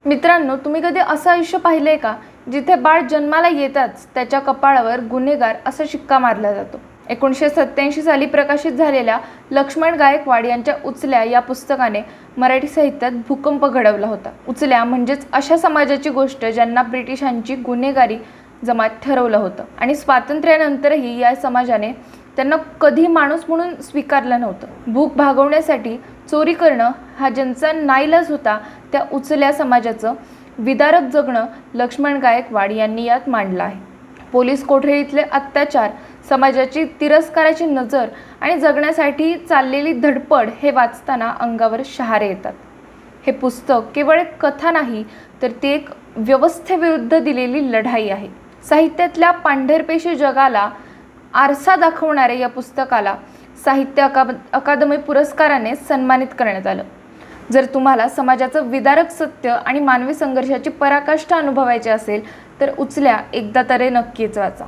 मित्रांनो, तुम्ही कधी असं आयुष्य पाहिलंय का जिथे बाळ जन्माला येताच त्याच्या कपाळावर गुन्हेगार असा शिक्का मारला जातो। 1987 साली प्रकाशित झालेल्या लक्ष्मण गायकवाड यांच्या उचल्या या पुस्तकाने मराठी साहित्यात भूकंप घडवला होता। उचल्या म्हणजेच अशा समाजाची गोष्ट ज्यांना ब्रिटिशांची गुन्हेगारी जमात ठरवलं होतं आणि स्वातंत्र्यानंतरही या समाजाने त्यांना कधी माणूस म्हणून स्वीकारलं नव्हतं। भूक भागवण्यासाठी चोरी करणं हा ज्यांचा नाईलाज होता, त्या उचल्या समाजाचं विदारक जगणं लक्ष्मण गायकवाड यांनी यात मांडलं आहे। पोलीस कोठडीतले अत्याचार, समाजाची तिरस्काराची नजर आणि जगण्यासाठी चाललेली धडपड हे वाचताना अंगावर शहारे येतात। हे पुस्तक केवळ एक कथा नाही, तर ती एक व्यवस्थेविरुद्ध दिलेली लढाई आहे। साहित्यातल्या पांढरपेशी जगाला आरसा दाखवणाऱ्या या पुस्तकाला साहित्य अकादमी पुरस्काराने सन्मानित करण्यात आलं। जर तुम्हाला समाजाचं विदारक सत्य आणि मानवी संघर्षाची पराकाष्ठा अनुभवायची असेल तर उचल्या एकदा तरी नक्कीच वाचा।